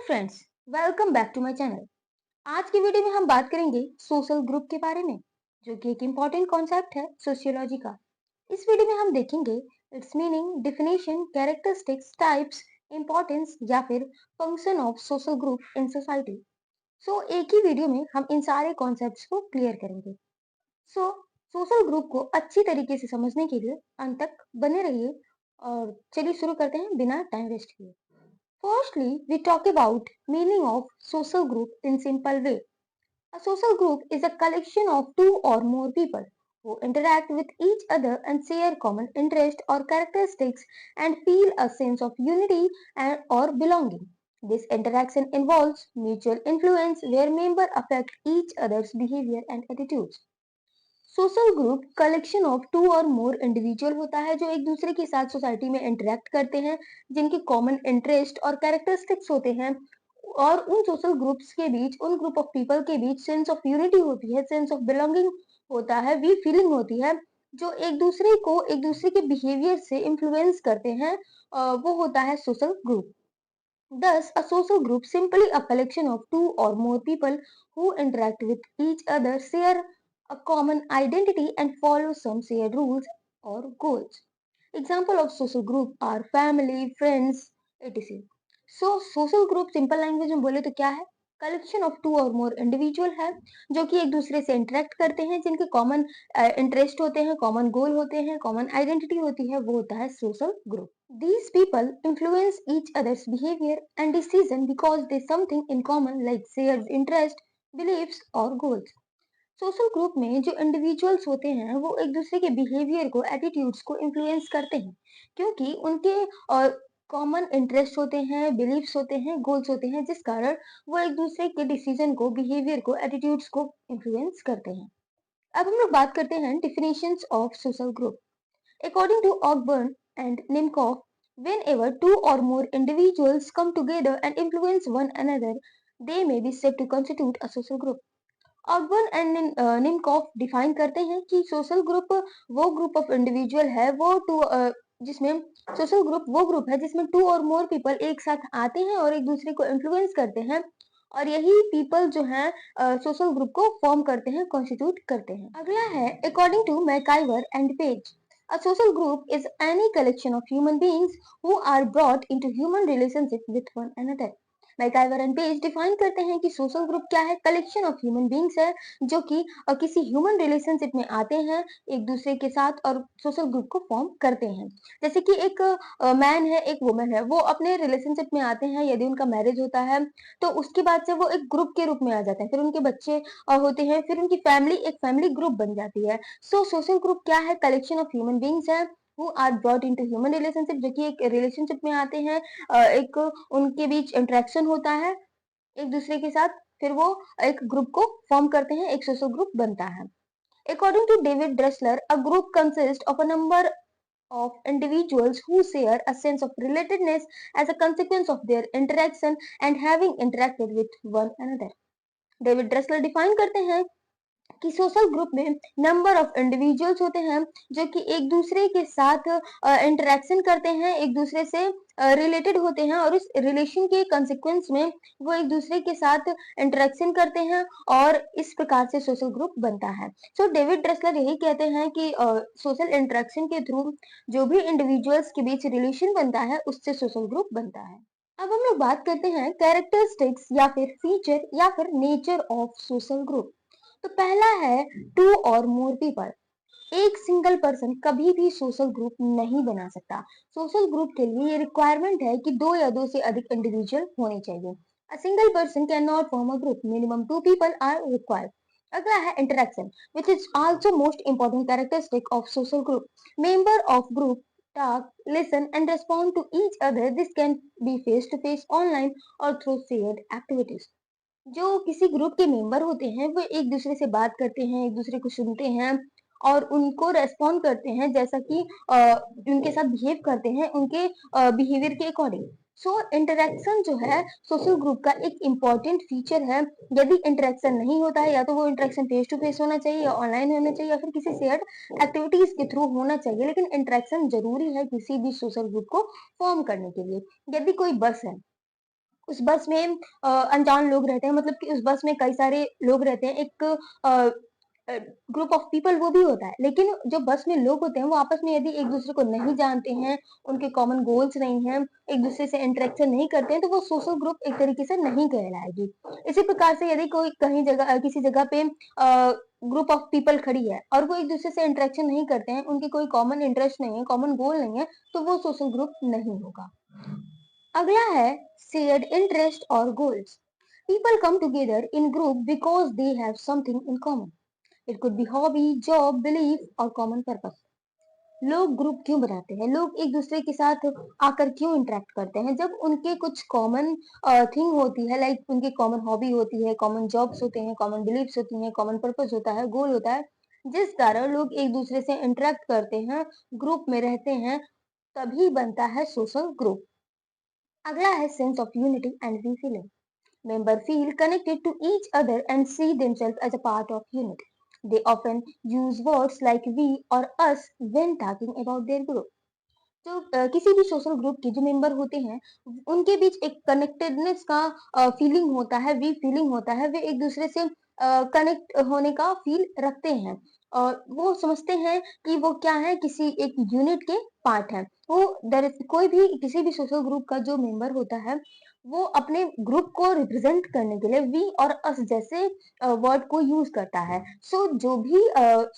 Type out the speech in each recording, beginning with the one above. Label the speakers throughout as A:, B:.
A: Friends, welcome back to my channel. आज की video में हम बात करेंगे सोशल ग्रुप के बारे में, जो कि एक इम्पॉर्टेंट कॉन्सेप्ट है सोशियोलॉजी का। इस वीडियो में हम देखेंगे its meaning, definition, characteristics, types, importance या फिर function of social group in society. So एक ही वीडियो में हम इन सारे कॉन्सेप्ट्स को क्लियर करेंगे। सो सोशल ग्रुप को अच्छी तरीके से समझने के लिए अंत तक बने रहिए और चलिए शुरू करते हैं बिना टाइम वेस्ट किए। Firstly, we talk about meaning of social group in simple way. A social group is a collection of two or more people who interact with each other and share common interest or characteristics and feel a sense of unity and or belonging. This interaction involves mutual influence where members affect each other's behavior and attitudes. Social group collection of two और more individual होता है जो एक दूसरे के साथ society में interact करते हैं, जिनके कॉमन इंटरेस्ट और कैरेक्टरिस्टिक्स होते हैं। और उन सोशल ग्रुप्स के बीच, उन ग्रुप ऑफ पीपल के बीच सेंस ऑफ यूनिटी होती है, सेंस ऑफ बिलोंगिंग होता है, वी फीलिंग होती है, जो एक दूसरे को एक दूसरे के बिहेवियर से इन्फ्लुएंस करते हैं। वो होता है social group. Thus, a social group simply a collection of two or more people who interact with each other, share a common identity, and follow some shared rules or goals. Example of social group are family, friends, etc. So, social group simple language में बोले तो क्या है? Collection of two और more individual है जो कि एक दूसरे से इंटरेक्ट करते हैं, जिनके कॉमन इंटरेस्ट होते हैं, कॉमन गोल होते हैं, कॉमन आइडेंटिटी होती है, वो होता है social group. These people influence each other's behavior and decision because they something in common like shared interest, beliefs or goals. Social group में जो इंडिविजुअल्स होते हैं वो एक दूसरे के बिहेवियर को, एटीट्यूड्स को इन्फ्लुएंस करते हैं, क्योंकि उनके कॉमन इंटरेस्ट होते हैं, बिलीफ्स होते हैं, गोल्स होते हैं, जिस कारण वो एक दूसरे के डिसीजन को, बिहेवियर को, एटीट्यूड्स को इन्फ्लुएंस करते हैं। अब हम लोग बात करते हैं definitions of social group. According to Ogburn and Nimkoff, whenever two or more individuals come together and influence one another, they may be said to constitute a social group. Ogburn and निमकॉफ define करते हैं कि social group वो group of individual है, वो to जिसमें social group वो group है जिसमें टू और मोर पीपल एक साथ आते हैं और एक दूसरे को इन्फ्लुएंस करते हैं, और यही पीपल जो है सोशल ग्रुप को फॉर्म करते हैं, कॉन्स्टिट्यूट करते हैं। अगला है according to MacIver and Page, A social group is any collection of human beings who are brought into human relationship with one another. MacIver and page define करते हैं कि सोशल ग्रुप क्या है? कलेक्शन ऑफ ह्यूमन बींग्स है जो कि किसी human relationship में आते हैं एक दूसरे के साथ और सोशल ग्रुप को फॉर्म करते हैं। जैसे कि एक मैन है, एक वुमन है, वो अपने रिलेशनशिप में आते हैं, यदि उनका मैरिज होता है तो उसके बाद से वो एक ग्रुप के रूप में आ जाते हैं, फिर उनके बच्चे होते हैं, फिर उनकी फैमिली एक फैमिली ग्रुप बन जाती है। सो सोशल ग्रुप क्या है? कलेक्शन ऑफ ह्यूमन बींग्स है who are brought into human relationship, जो कि एक रिलेशनशिप में आते हैं, एक उनके बीच इंटरेक्शन होता है एक दूसरे के साथ, फिर वो एक ग्रुप को फॉर्म करते हैं, एक सोशल ग्रुप बनता है। According to David Dressler, a group consist of a number of individuals who share a sense of relatedness as a consequence of their interaction and having interacted with one another. David Dressler define करते हैं कि social group में number of individuals होते हैं जो कि एक दूसरे के साथ इंटरेक्शन करते हैं, एक दूसरे से रिलेटेड होते हैं, और उस रिलेशन के कंसिक्वेंस में वो एक दूसरे के साथ इंटरेक्शन करते हैं और इस प्रकार से सोशल ग्रुप बनता है। सो डेविड ड्रेसलर यही कहते हैं कि सोशल इंटरेक्शन के थ्रू जो भी इंडिविजुअल्स के बीच रिलेशन बनता है उससे सोशल ग्रुप बनता है। अब हम लोग बात करते हैं कैरेक्टरिस्टिक्स या फिर फीचर या फिर नेचर ऑफ सोशल ग्रुप। तो पहला है टू और मोर पीपल। एक सिंगल पर्सन कभी भी सोशल ग्रुप नहीं बना सकता। सोशल ग्रुप के लिए ये रिक्वायरमेंट है कि दो या दो से अधिक इंडिविजुअल होने चाहिए। A single person can not form a group, minimum two people are required. अगला है interaction, which is also most important characteristic of social group. Member of group talk, listen and respond to each other. This can be face to face, online or through shared activities. जो किसी group के member होते हैं वो एक दूसरे से बात करते हैं, एक दूसरे को सुनते हैं और उनको रेस्पॉन्ड करते हैं, जैसा कि उनके साथ बिहेव करते हैं उनके बिहेवियर के अकॉर्डिंग। सो इंटरेक्शन जो है सोशल ग्रुप का एक इम्पॉर्टेंट फीचर है। यदि इंटरेक्शन नहीं होता है, या तो वो इंटरेक्शन फेस टू फेस होना चाहिए या ऑनलाइन होना चाहिए या फिर किसी शेयर्ड एक्टिविटीज के थ्रू होना चाहिए, लेकिन इंटरेक्शन जरूरी है किसी भी सोशल ग्रुप को फॉर्म करने के लिए। यदि कोई बस है उस बस में अनजान लोग रहते हैं, मतलब कि उस बस में कई सारे लोग रहते हैं, एक अ ग्रुप ऑफ पीपल वो भी होता है। लेकिन जो बस में लोग होते हैं वो आपस में यदि एक-दूसरे को नहीं जानते हैं, उनके कॉमन गोल्स नहीं हैं, एक-दूसरे से इंटरेक्शन नहीं करते हैं, तो वो सोशल ग्रुप एक तरीके से नहीं कहलाएगी। इसी प्रकार से यदि कोई कहीं जगह किसी जगह पे ग्रुप ऑफ पीपल खड़ी है और वो एक-दूसरे से इंटरेक्शन नहीं करते हैं, उनके कोई कॉमन इंटरेस्ट नहीं है, कॉमन गोल नहीं है, तो वो सोशल ग्रुप नहीं होगा। अगला है शेयर्ड इंटरेस्ट और goals. People come together in group because they have something in common. It could be hobby, job, belief और कॉमन पर्पस। लोग ग्रुप क्यों बनाते हैं? लोग एक दूसरे के साथ आकर क्यों इंटरेक्ट करते हैं? जब उनके कुछ कॉमन थिंग होती है, लाइक उनकी कॉमन हॉबी होती है, कॉमन जॉब्स होते हैं, कॉमन बिलीफ्स होती हैं, कॉमन पर्पस होता है, गोल होता है, जिस कारण लोग एक दूसरे से इंटरेक्ट करते हैं, ग्रुप में रहते हैं, तभी बनता है सोशल ग्रुप। अगला है sense of unity and we feeling. Members feel connected to each other and see themselves as a part of unit. They often use words like we or us when talking about their group. तो किसी भी social group के जो member होते हैं उनके बीच एक connectedness का फीलिंग होता है, वी फीलिंग होता है, वे एक दूसरे से कनेक्ट होने का फील रखते हैं और वो समझते हैं कि वो क्या है, किसी एक यूनिट के पार्ट है। वो कोई भी किसी भी सोशल ग्रुप का जो मेंबर होता है वो अपने ग्रुप को रिप्रेजेंट करने के लिए वी और अस जैसे वर्ड को यूज करता है। सो जो भी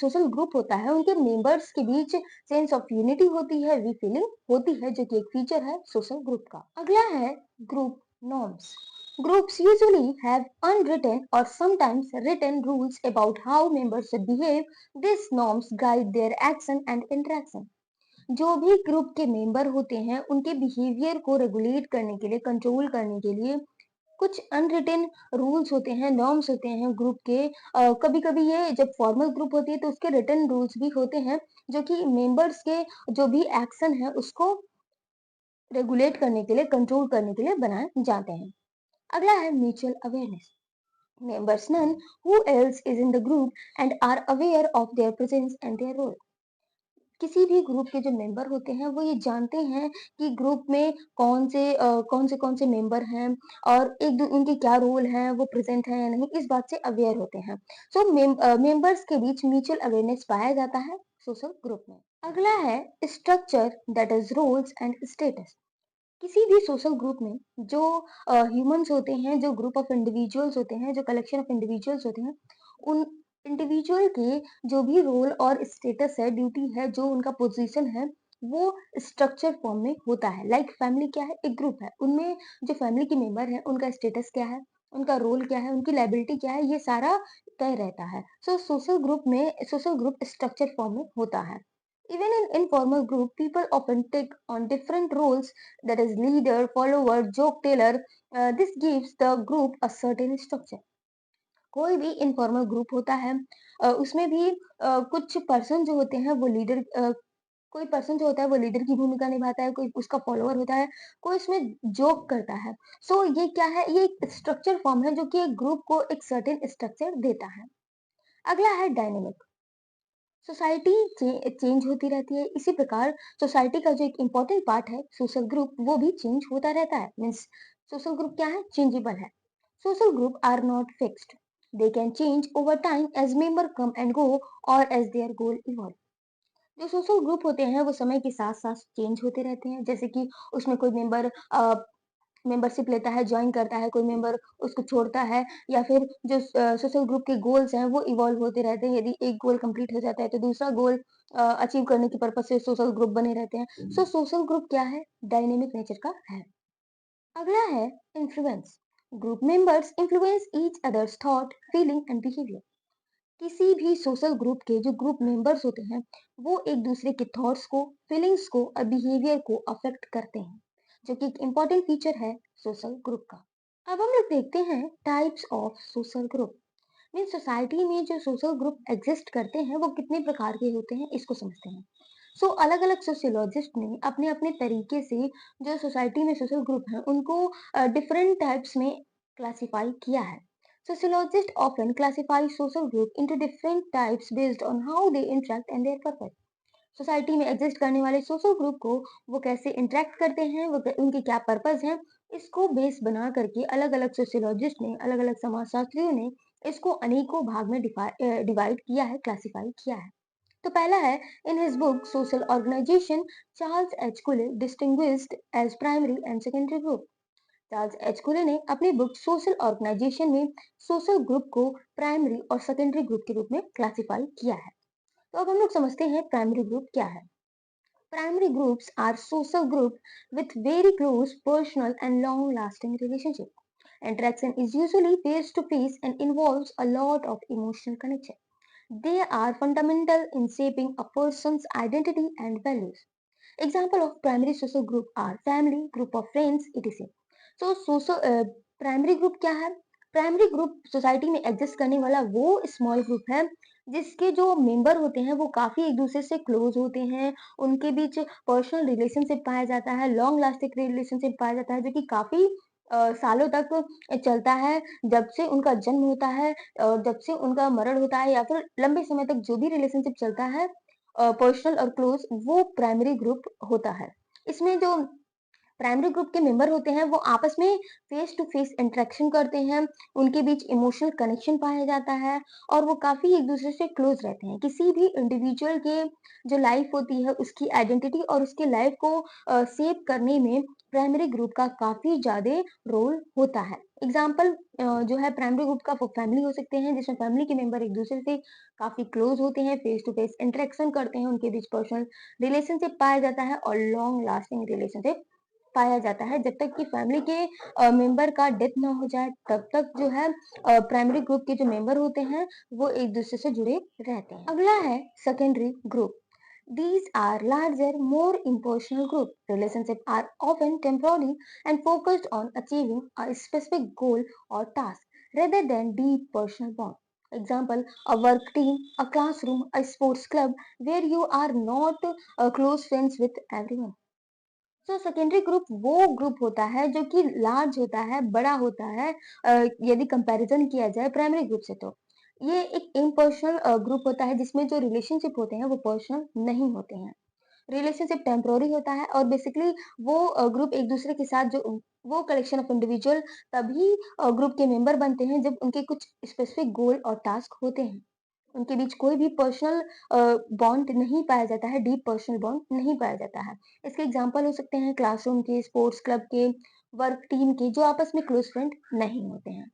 A: सोशल ग्रुप होता है उनके मेंबर्स के बीच सेंस ऑफ यूनिटी होती है, वी फीलिंग होती है, जो कि एक फीचर है सोशल ग्रुप का। अगला है group norms. Groups usually have unwritten or sometimes written rules about how members should behave. These norms guide their action and interaction. जो भी ग्रुप के मेंबर होते हैं उनके बिहेवियर को रेगुलेट करने के लिए, कंट्रोल करने के लिए कुछ अनरिटन रूल्स होते हैं, नॉर्म्स होते हैं ग्रुप के। कभी कभी ये जब फॉर्मल ग्रुप होती है तो उसके रिटन रूल्स भी होते हैं जो कि मेंबर्स के जो भी एक्शन है उसको रेगुलेट करने के लिए, कंट्रोल करने के लिए बनाए जाते हैं। अगला है mutual awareness. Members none who else is in the group and are aware of their presence and their role. किसी भी ग्रुप के जो मेंबर होते हैं वो ये जानते हैं कि ग्रुप में कौन से मेंबर हैं और उनके क्या रोल हैं, वो प्रेजेंट हैं या नहीं, इस बात से अवेयर होते हैं। सो मेंबर्स के बीच म्यूचुअल अवेयरनेस पाया जाता है सोशल ग्रुप में। अगला है structure, that is roles and status. किसी भी सोशल ग्रुप में जो ह्यूमंस होते हैं, जो ग्रुप ऑफ इंडिविजुअल्स होते हैं, जो कलेक्शन ऑफ इंडिविजुअल्स होते हैं, उन इंडिविजुअल के जो भी रोल और स्टेटस है, ड्यूटी है, जो उनका पोजीशन है, वो स्ट्रक्चर फॉर्म में होता है। लाइक फैमिली क्या है, एक ग्रुप है, उनमें जो फैमिली के मेंबर है उनका स्टेटस क्या है, उनका रोल क्या है, उनकी लाइबिलिटी क्या है, ये सारा तय रहता है। सो सोशल ग्रुप स्ट्रक्चर फॉर्म में होता है। Even in informal group, people often take on different roles, that is leader, follower, joke teller. This gives the group a certain structure. कोई भी इनफॉर्मल ग्रुप होता है उसमें भी कुछ पर्सन जो होते हैं वो लीडर, कोई पर्सन जो होता है वो लीडर की भूमिका निभाता है, कोई उसका फॉलोअर होता है, कोई इसमें जोक करता है। सो ये क्या है, ये एक स्ट्रक्चर फॉर्म है जो कि एक ग्रुप को एक सर्टेन स्ट्रक्चर देता है। अगला है डायनेमिक। सोसाइटी चेंज होती रहती है, इसी प्रकार सोसाइटी का जो एक इम्पोर्टेंट पार्ट है सोशल ग्रुप वो भी चेंज होता रहता है। मीन्स सोशल ग्रुप क्या है, चेंजेबल है। Social group are not fixed, they can change over time as member come and go और एज देयर गोल इवॉल्व। जो सोशल ग्रुप होते हैं वो समय के साथ साथ चेंज होते रहते हैं, जैसे कि उसमें कोई मेंबर मेंबरशिप लेता है, ज्वाइन करता है, कोई मेंबर उसको छोड़ता है, या फिर जो सोशल ग्रुप के गोल्स हैं वो इवॉल्व होते रहते हैं। यदि एक गोल कंप्लीट हो जाता है तो दूसरा गोल अचीव करने के पर्पज से सोशल ग्रुप बने रहते हैं। सो सोशल ग्रुप क्या है, डायनेमिक नेचर का है। अगला है influence. Group members influence each others thought, feeling and behaviour. किसी भी सोशल ग्रुप के जो ग्रुप मेंबर्स होते हैं वो एक दूसरे के थॉट्स को, फीलिंग्स को और बिहेवियर को अफेक्ट करते हैं, जो कि एक इम्पॉर्टेंट फीचर है सोशल ग्रुप का। अब हम लोग देखते हैं types of social group. Mean society में जो सोशल ग्रुप एग्जिस्ट करते हैं वो कितने प्रकार के होते हैं इसको समझते हैं। सो अलग अलग सोशियोलॉजिस्ट ने अपने अपने तरीके से जो सोसाइटी में सोशल ग्रुप हैं उनको डिफरेंट टाइप्स में क्लासिफाई किया है। Sociologists often classify social group into different types based on how they interact and their purpose. Society में एग्जिस्ट करने वाले सोशल ग्रुप को वो कैसे इंटरेक्ट करते हैं, उनके क्या पर्पस हैं, इसको बेस बना करके अलग अलग सोशियोलॉजिस्ट ने, अलग अलग समाजशास्त्रियों ने इसको अनेकों भाग में डिवाइड किया है, क्लासिफाई किया है। तो पहला है, in his book social organization Charles H Cooley distinguished as primary and secondary group. Charles H Cooley ने अपनी बुक सोशल ऑर्गेनाइजेशन में सोशल ग्रुप को प्राइमरी और सेकेंडरी ग्रुप के रूप में क्लासिफाई किया है। तो अब हम लोग समझते हैं प्राइमरी ग्रुप क्या है। Primary groups are social group with very close personal and long-lasting relationship. Interaction is usually face-to-face and involves a lot of emotional connection. They are fundamental in shaping a person's identity and values. Example of primary social group are family, group of friends, etc. So primary group क्या है? Primary group society में exist करने वाला वो small group है जिसके जो member होते हैं वो काफी एक दूसरे से क्लोज होते हैं, उनके बीच पर्सनल रिलेशनशिप पाया जाता है, लॉन्ग लास्टिंग रिलेशनशिप पाया जाता है जो कि काफी सालों तक चलता है, जब से उनका जन्म होता है, जब से उनका मरण होता है या फिर लंबे समय तक जो भी रिलेशनशिप चलता है पर्सनल और क्लोज, वो प्राइमरी ग्रुप होता है। इसमें जो प्राइमरी ग्रुप के मेंबर होते हैं वो आपस में फेस टू फेस इंटरेक्शन करते हैं, उनके बीच इमोशनल कनेक्शन पाया जाता है और वो काफी एक दूसरे से क्लोज रहते हैं। किसी भी इंडिविजुअल के जो लाइफ होती है उसकी आइडेंटिटी और उसके लाइफ को शेप करने में प्राइमरी ग्रुप का काफी ज्यादा रोल होता है। एग्जाम्पल जो है प्राइमरी ग्रुप का वो फैमिली हो सकते हैं जिसमें फैमिली के मेंबर एक दूसरे से काफी क्लोज होते हैं, फेस टू फेस इंटरेक्शन करते हैं, उनके बीच पर्सनल रिलेशनशिप पाया जाता है और लॉन्ग लास्टिंग रिलेशनशिप पाया जाता है। जब तक कि फैमिली के मेंबर का डेथ ना हो जाए तब तक जो है प्राइमरी ग्रुप के जो मेंबर होते हैं वो एक दूसरे से जुड़े रहते हैं। अगला है secondary group. These are larger, more impersonal group. Relationships are often temporary and focused on achieving a specific goal or task rather than deep personal bond. Example, a work team, a classroom, a sports club where you are not close friends with everyone. Secondary group वो group होता है जो कि large होता है, बड़ा होता है, यदि कंपैरिजन किया जाए प्राइमरी ग्रुप से। तो ये एक इम्पर्सनल ग्रुप होता है जिसमें जो रिलेशनशिप होते हैं वो पर्सनल नहीं होते हैं। रिलेशनशिप टेम्पोररी होता है और बेसिकली वो ग्रुप एक दूसरे के साथ जो वो कलेक्शन ऑफ इंडिविजुअल तभी ग्रुप के मेंबर बनते हैं जब उनके कुछ स्पेसिफिक गोल और टास्क होते हैं। उनके बीच कोई भी पर्सनल बॉन्ड नहीं पाया जाता है, डीप पर्सनल बॉन्ड नहीं पाया जाता है। इसके एग्जांपल हो सकते हैं क्लासरूम के, स्पोर्ट्स क्लब के, वर्क टीम के, जो आपस में क्लोज फ्रेंड नहीं होते हैं।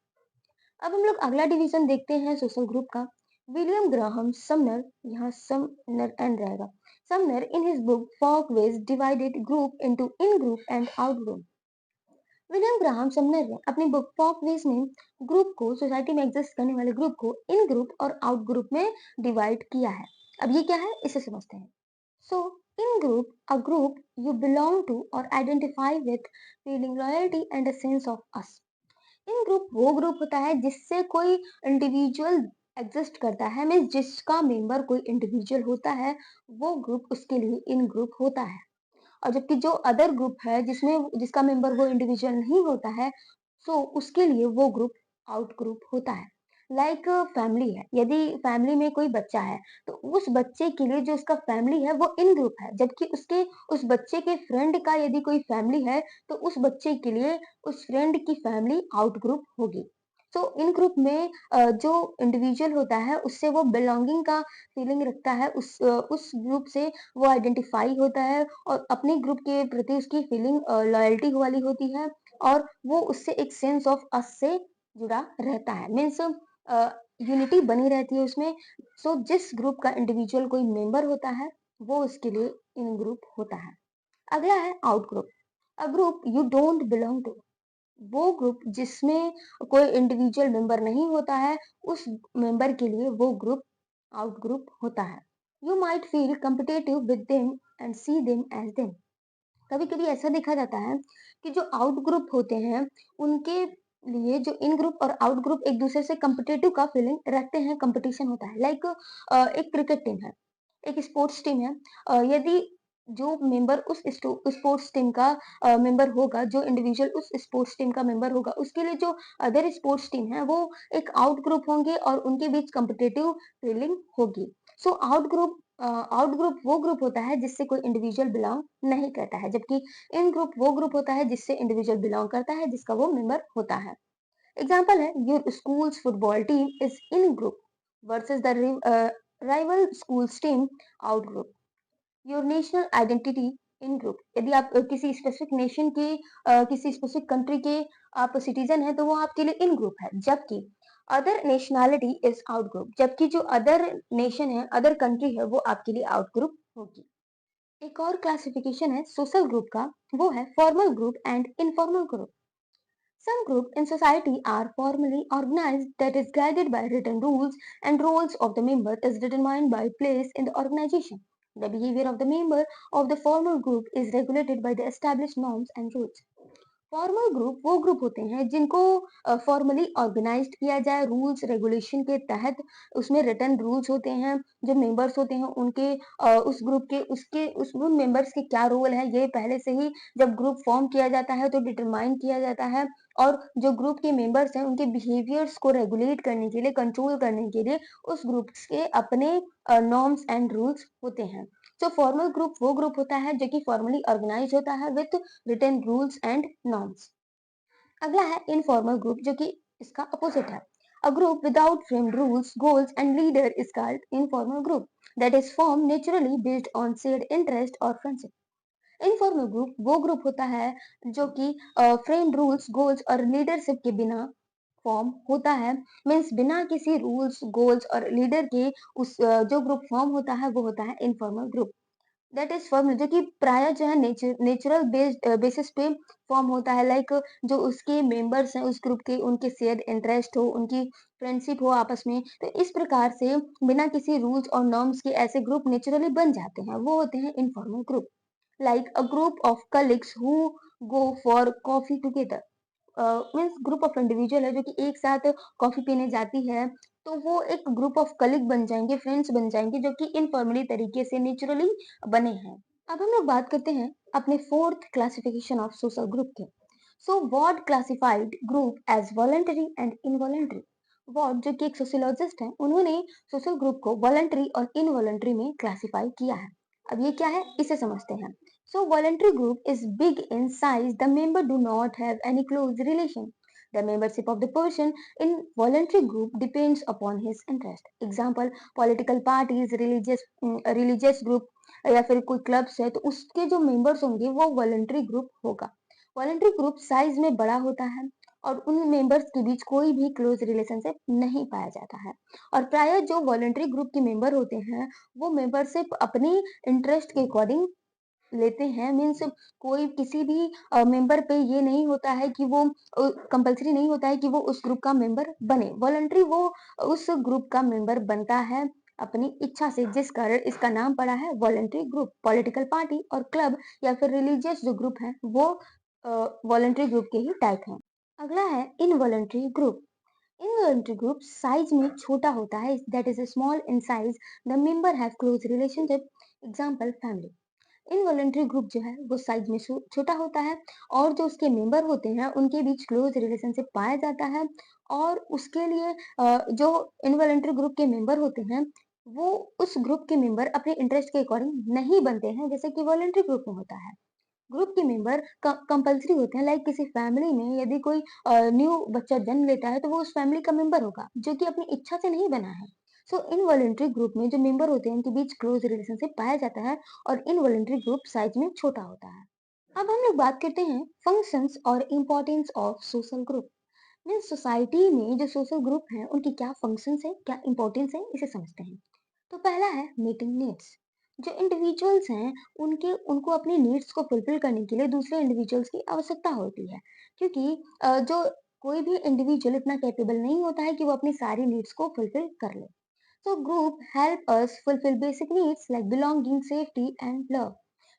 A: अब हम लोग अगला डिवीजन देखते हैं सोशल ग्रुप का। विलियम ग्राहम समनर, यहाँ समनर एंड रहेगा, Sumner in his book Folkways divided group into in group and out group. William Graham Sumner ने अपनी बुक फॉकवेज में ग्रुप को, सोसाइटी में एग्जिस्ट करने वाले ग्रुप को इन ग्रुप और आउट ग्रुप में डिवाइड किया है। अब ये क्या है इसे समझते हैं। So in group, a group you belong to और identify with, feeling loyalty and a sense of us. In group वो ग्रुप होता है जिससे कोई इंडिविजुअल एग्जिस्ट करता है, मीन्स जिसका मेंबर कोई इंडिविजुअल होता है, वो ग्रुप उसके लिए इन ग्रुप होता है। और जबकि जो अदर ग्रुप है जिसमें जिसका मेंबर वो इंडिविजुअल नहीं होता है, सो उसके लिए वो ग्रुप आउट ग्रुप होता है। लाइक फैमिली है, यदि फैमिली में कोई बच्चा है तो उस बच्चे के लिए जो उसका फैमिली है वो इन ग्रुप है, जबकि उसके उस बच्चे के फ्रेंड का यदि कोई फैमिली है तो उस बच्चे के लिए उस फ्रेंड की फैमिली आउट ग्रुप होगी। तो इन ग्रुप में जो इंडिविजुअल होता है उससे वो बिलोंगिंग का फीलिंग रखता है, उस ग्रुप से वो आइडेंटिफाई होता है और अपने ग्रुप के प्रति उसकी फीलिंग लॉयल्टी वाली होती है और वो उससे एक सेंस ऑफ अस से जुड़ा रहता है, मीन्स यूनिटी बनी रहती है उसमें। सो जिस ग्रुप का इंडिविजुअल कोई मेंबर होता है वो उसके लिए इन ग्रुप होता है। अगला है out group. A group you don't belong to, वो ग्रुप जिसमें कोई इंडिविजुअल मेंबर नहीं होता है, उस मेंबर के लिए वो ग्रुप आउट ग्रुप होता है। You might feel competitive with them and see them as them. कभी कभी ऐसा देखा जाता है कि जो आउट ग्रुप होते हैं उनके लिए जो इन ग्रुप और आउट ग्रुप एक दूसरे से competitive का फीलिंग रखते हैं, कंपटीशन होता है। लाइक एक क्रिकेट टीम है, एक स्पोर्ट्स टीम है, यदि जो मेंबर उस स्पोर्ट्स टीम का मेंबर होगा, जो इंडिविजुअल उस स्पोर्ट्स टीम का मेंबर होगा, उसके लिए जो अदर स्पोर्ट्स टीम है वो एक आउट ग्रुप होंगे और उनके बीच कॉम्पिटिटिव फीलिंग होगी। So out group out group वो ग्रुप होता है जिससे कोई इंडिविजुअल बिलोंग नहीं करता है, जबकि इन ग्रुप वो ग्रुप होता है जिससे इंडिविजुअल बिलोंग करता है, जिसका वो मेंबर होता है। एग्जाम्पल है, your schools football team is in group versus the rival schools team out group. Your national identity in group, यदि आप किसी स्पेसिफिक नेशन के किसी स्पेसिफिक कंट्री के आप सिटीजन हैं तो वो आपके लिए इन ग्रुप है, जबकि other nationality is out group, जबकि जो अदर नेशन है, अदर कंट्री है, वो आपके लिए आउट ग्रुप होगी। एक और क्लासिफिकेशन है सोशल ग्रुप का, वो है formal group and informal group. Some groups in society are formally organized, that is guided by written rules, and roles of the member is determined by place in the organization. The behavior of the member of the formal group is regulated by the established norms and rules. Formal group वो group होते हैं जिनको formally organised किया जाए rules regulation के तहत। उसमें written rules होते हैं, जो मेंबर्स होते हैं उनके उस ग्रुप के उसके उस उन मेंबर्स के क्या रोल है, ये पहले से ही जब ग्रुप फॉर्म किया जाता है तो डिटरमाइन किया जाता है। और जो ग्रुप के मेंबर्स हैं उनके बिहेवियर्स को रेगुलेट करने के लिए, कंट्रोल करने के लिए उस ग्रुप्स के अपने नॉर्म्स एंड रूल्स होते हैं। तो फॉर्मल ग्रुप वो ग्रुप होता है जो कि फॉर्मली ऑर्गेनाइज होता है with written rules and norms. अगला है इनफॉर्मल ग्रुप, जो कि इसका अपोजिट है। A group without framed rules, goals and leader is called informal group, that is form naturally based on shared interest और फ्रेंडशिप। इनफॉर्मल ग्रुप वो group होता है जो कि फ्रेम्ड रूल्स, गोल्स और लीडरशिप के बिना फॉर्म होता है। मीन्स बिना किसी रूल्स, गोल्स और लीडर के उस जो ग्रुप फॉर्म होता है वो होता है informal group. That is form जो कि प्राय जो है नेचुरल बेस्ड बेसिस पे फॉर्म होता है। लाइक जो उसके मेंबर्स हैं उस ग्रुप के, उनके शेयर इंटरेस्ट हो, उनकी फ्रेंडशिप हो आपस में, तो इस प्रकार से बिना किसी रूल्स और नॉर्म्स के ऐसे ग्रुप नेचुरली बन जाते हैं, वो होते हैं informal group. Like a group of colleagues who go for coffee together, means group of individual है जो कि एक साथ कॉफी पीने जाती है, तो वो एक ग्रुप ऑफ कलीग बन जाएंगे, फ्रेंड्स बन जाएंगे, जो कि इनफॉर्मली तरीके से नेचुरली बने हैं। अब हम लोग बात करते हैं अपने fourth classification of social group के। So Ward classified group as voluntary and involuntary. Ward जो कि एक सोशियोलॉजिस्ट हैं, उन्होंने सोशल ग्रुप को वॉलंटरी और इनवॉलंटरी में क्लासिफाई किया है। अब ये क्या है, इसे समझते हैं। So voluntary group is big in size. The member do not have any close relation. The membership of the person in voluntary group depends upon his interest. Example, political parties, religious group या फिर कोई clubs है तो उसके जो members होंगे वो voluntary group होगा। वॉलंटरी ग्रुप साइज में बड़ा होता है और उन मेंबर्स के बीच कोई भी क्लोज रिलेशनशिप नहीं पाया जाता है। और प्राय जो वॉलंटरी ग्रुप के मेंबर होते हैं वो मेंबरशिप अपनी इंटरेस्ट के अकॉर्डिंग लेते हैं। मीन्स कोई किसी भी मेंबर पे ये नहीं होता है कि वो कंपलसरी नहीं होता है कि वो उस ग्रुप का मेंबर बने। वॉलंटरी वो उस ग्रुप का मेंबर बनता है अपनी इच्छा से, जिस कारण इसका नाम पड़ा है वॉलंटरी ग्रुप। पॉलिटिकल पार्टी और क्लब या फिर रिलीजियस जो ग्रुप है वो वॉलंटरी ग्रुप के ही टाइप है। अगला है involuntary group. Involuntary group size में छोटा होता है, that is small in size. The member have close relationship, example family. Involuntary group जो है वो साइज में छोटा होता है और जो उसके मेंबर होते हैं उनके बीच क्लोज रिलेशनशिप पाया जाता है। और उसके लिए जो इनवॉलंटरी ग्रुप के मेंबर होते हैं वो उस ग्रुप के मेंबर अपने इंटरेस्ट के अकॉर्डिंग नहीं बनते हैं, जैसे कि वॉलंटरी ग्रुप में होता है। ग्रुप के मेंबर कंपल्सरी होते हैं। लाइक किसी फैमिली में यदि कोई न्यू बच्चा जन्म लेता है तो वो उस फैमिली का मेंबर होगा, जो कि अपनी इच्छा से नहीं बना है। सो इनवॉलंटरी ग्रुप में जो मेंबर होते हैं उनके बीच क्लोज रिलेशनशिप पाया जाता है और इनवॉलंटरी ग्रुप साइज में छोटा होता है। अब हम लोग बात करते हैं फंक्शंस और importance of social group. Means society में जो सोशल ग्रुप हैं उनकी क्या फंक्शंस है, क्या इंपॉर्टेंस है, इसे समझते हैं। तो पहला है मीटिंग नीड्स। जो इंडिविजुअल्स हैं उनके उनको अपनी नीड्स को फुलफिल करने के लिए दूसरे इंडिविजुअल्स की आवश्यकता होती है, क्योंकि जो कोई भी इंडिविजुअल इतना कैपेबल नहीं होता है कि वो अपनी सारी नीड्स को फुलफिल कर ले। So group help us fulfill basic needs like belonging, safety and love.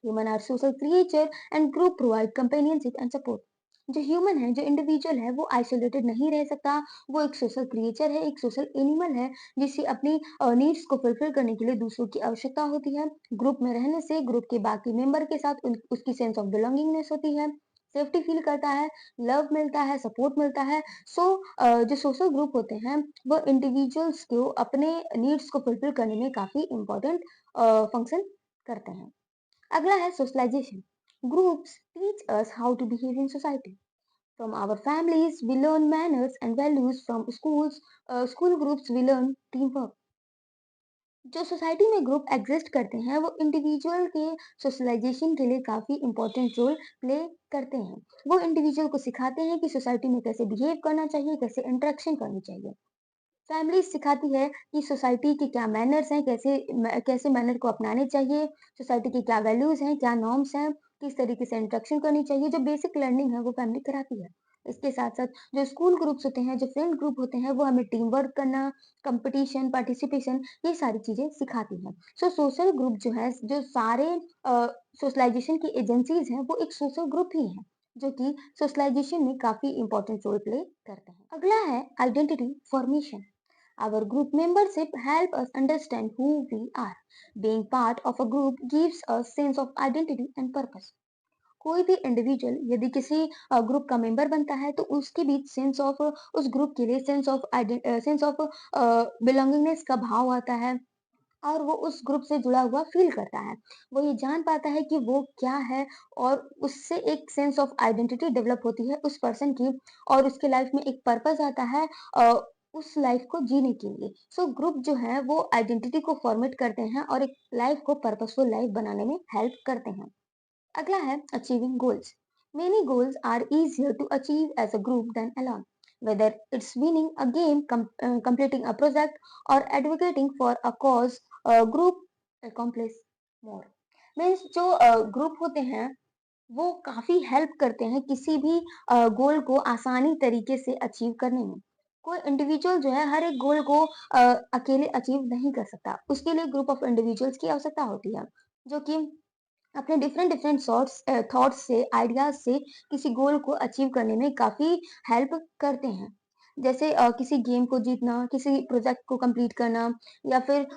A: Human are social creature and group provide companionship and support. जो ह्यूमन है, जो इंडिविजुअल है, वो आइसोलेटेड नहीं रह सकता। वो एक सोशल क्रिएचर है, एक सोशल एनिमल है, जिसे अपनी नीड्स को फुलफिल करने के लिए दूसरों की आवश्यकता होती है। ग्रुप में रहने से ग्रुप के बाकी मेंबर के साथ उसकी सेंस ऑफ बिलोंगिंगनेस होती है, सेफ्टी फील करता है, लव मिलता है, सपोर्ट मिलता है। सो जो सोशल ग्रुप होते हैं वो इंडिविजुअल्स को अपने नीड्स को फुलफिल करने में काफी इम्पोर्टेंट फंक्शन करते हैं। अगला है socialization. Groups teach us how to behave in society. From our families we learn manners and values, from schools school groups we learn team work. जो सोसाइटी में ग्रुप एग्जिस्ट करते हैं वो इंडिविजुअल के सोशलाइजेशन के लिए काफी इंपॉर्टेंट रोल प्ले करते हैं। वो इंडिविजुअल को सिखाते हैं कि सोसाइटी में कैसे बिहेव करना चाहिए, कैसे इंटरेक्शन करनी चाहिए। फैमिली सिखाती है कि सोसाइटी के क्या मैनर्स हैं, कैसे मैनर को अपनाने चाहिए, सोसाइटी की क्या वैल्यूज हैं, क्या नॉर्म्स हैं, किस तरीके से इंटरेक्शन करनी चाहिए। जो बेसिक लर्निंग है वो फैमिली कराती है। इसके साथ साथ जो स्कूल ग्रुप्स होते हैं, जो फ्रेंड ग्रुप होते हैं, वो हमें टीम वर्क करना, कंपटीशन, पार्टिसिपेशन, ये सारी चीजें सिखाती हैं। सो सोशल ग्रुप जो है, जो सारे सोशलाइजेशन की एजेंसीज हैं, वो एक सोशल ग्रुप ही है जो कि सोशलाइजेशन में काफी इंपॉर्टेंट रोल प्ले करते हैं। अगला है identity formation. Our group membership help us understand who we are. Being part of a group gives us sense of identity and purpose. कोई भी इंडिविजुअल यदि किसी ग्रुप का मेंबर बनता है तो उसके बीच सेंस ऑफ उस ग्रुप के लिए सेंस ऑफ बिलोंगिंगनेस का भाव आता है और वो उस ग्रुप से जुड़ा हुआ फील करता है। वो ये जान पाता है कि वो क्या है और उससे एक सेंस ऑफ आइडेंटिटी डेवलप होती है उस पर्सन की और उसके लाइफ में एक पर्पस आता है उस लाइफ को जीने के लिए। सो ग्रुप जो है वो आइडेंटिटी को फॉर्मेट करते हैं और एक लाइफ को पर्पसफुल लाइफ बनाने में हेल्प करते हैं। अगला है achieving goals. Many goals are easier to achieve as a group than alone, whether it's winning a game, completing a project or advocating for a cause. Group accomplish more. Means जो group होते हैं वो काफी help करते हैं किसी भी गोल को आसानी तरीके से अचीव करने में। कोई इंडिविजुअल जो है हर एक गोल को अकेले अचीव नहीं कर सकता, उसके लिए ग्रुप ऑफ इंडिविजुअल्स की आवश्यकता होती है जो कि अपने डिफरेंट डिफरेंट थॉट्स से, आइडियाज से किसी गोल को अचीव करने में काफी हेल्प करते हैं। जैसे किसी गेम को जीतना, किसी प्रोजेक्ट को कंप्लीट करना या फिर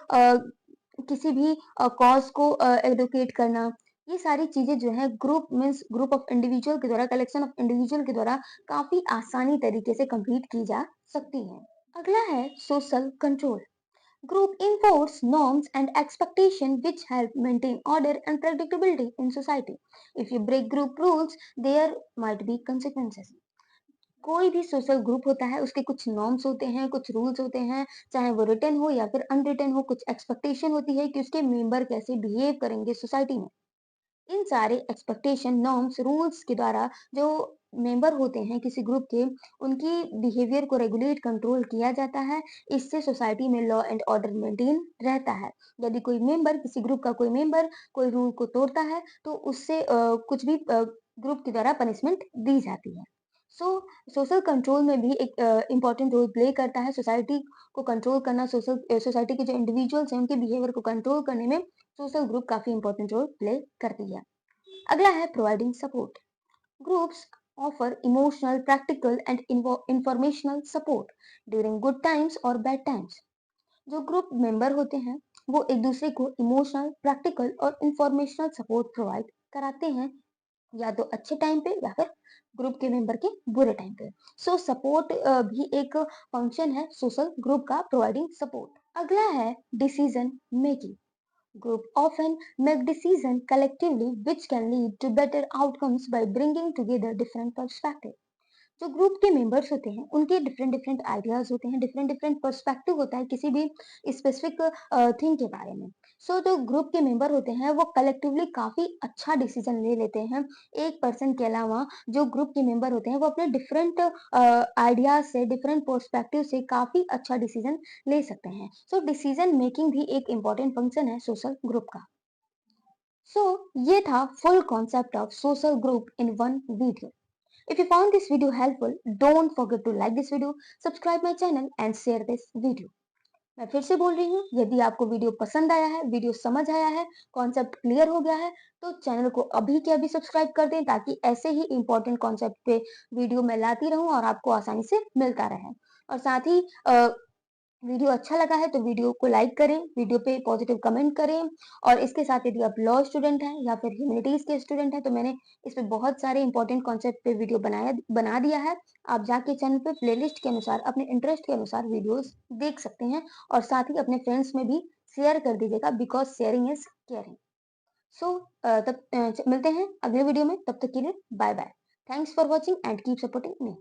A: किसी भी कॉज को एडवोकेट करना। ये सारी चीजें जो है group means group of individual के द्वारा, कलेक्शन ऑफ इंडिविजुअल के द्वारा काफी आसानी तरीके से कंप्लीट की जा सकती है। अगला है social control. Group enforce norms and expectation which help maintain order and predictability in society. If you break group rules, there might be consequences. कोई भी सोशल ग्रुप होता है उसके कुछ नॉर्म्स होते हैं, कुछ रूल्स होते हैं, चाहे वो रिटन हो या फिर अनरिटन हो। कुछ एक्सपेक्टेशन होती है कि उसके मेंबर कैसे बिहेव करेंगे सोसाइटी में। इन सारे एक्सपेक्टेशन, नॉर्म्स, रूल्स के द्वारा जो मेंबर होते हैं किसी ग्रुप के, उनकी बिहेवियर को रेगुलेट, कंट्रोल किया जाता है। इससे सोसाइटी में लॉ एंड ऑर्डर मेंटेन रहता है। यदि कोई मेंबर, किसी ग्रुप का कोई मेंबर कोई रूल को तोड़ता है तो उससे कुछ भी ग्रुप के द्वारा पनिशमेंट दी जाती है। सो सोशल कंट्रोल में भी एक इम्पोर्टेंट रोल प्ले करता है। सोसाइटी को कंट्रोल करना, सोसाइटी के जो इंडिविजुअल्स हैं उनके बिहेवियर को कंट्रोल करने में सोशल ग्रुप काफी इंपॉर्टेंट रोल प्ले करती है। अगला है providing support. Groups offer emotional, practical and informational support during good times और बैड टाइम्स। जो ग्रुप मेंबर होते हैं वो एक दूसरे को इमोशनल, प्रैक्टिकल और इंफॉर्मेशनल सपोर्ट प्रोवाइड कराते हैं, या तो अच्छे टाइम पे या फिर ग्रुप के मेंबर के बुरे टाइम पे। सो सपोर्ट भी एक फंक्शन है सोशल ग्रुप का, प्रोवाइडिंग सपोर्ट। अगला है decision making. Group often make decisions collectively which can lead to better outcomes by bringing together different perspectives. जो ग्रुप के मेंबर्स होते हैं उनके डिफरेंट डिफरेंट आइडियाज होते हैं, डिफरेंट डिफरेंट पर्सपेक्टिव होता है किसी भी स्पेसिफिक थिंग के बारे में। सो जो ग्रुप के मेंबर होते हैं वो कलेक्टिवली काफी अच्छा डिसीजन ले लेते हैं। एक पर्सन के अलावा जो ग्रुप के मेंबर होते हैं वो अपने डिफरेंट आइडियाज से, डिफरेंट पर्सपेक्टिव से काफी अच्छा डिसीजन ले सकते हैं। सो डिसीजन मेकिंग भी एक इम्पॉर्टेंट फंक्शन है सोशल ग्रुप का। सो ये था full concept of social group in one video. If you found this video helpful, don't forget to like this video, subscribe my channel and share this video. मैं फिर से बोल रही हूँ, यदि आपको वीडियो पसंद आया है, वीडियो समझ आया है, कॉन्सेप्ट क्लियर हो गया है, तो चैनल को अभी के अभी सब्सक्राइब कर दें ताकि ऐसे ही इंपॉर्टेंट कॉन्सेप्ट पे वीडियो मैं लाती रहूं और आपको आसानी से मिलता रहे। और साथ ही वीडियो अच्छा लगा है तो वीडियो को लाइक करें, वीडियो पे पॉजिटिव कमेंट करें। और इसके साथ यदि आप लॉ स्टूडेंट हैं या फिर ह्यूमैनिटीज के स्टूडेंट हैं तो मैंने इस पे बहुत सारे इंपॉर्टेंट कॉन्सेप्ट पे वीडियो बना दिया है। आप जाके चैनल पे प्लेलिस्ट के अनुसार, अपने इंटरेस्ट के अनुसार वीडियोस देख सकते हैं और साथ ही अपने फ्रेंड्स में भी शेयर कर दीजिएगा because sharing is caring. So मिलते हैं अगले वीडियो में, तब तक के लिए bye bye. Thanks for watching and keep supporting me.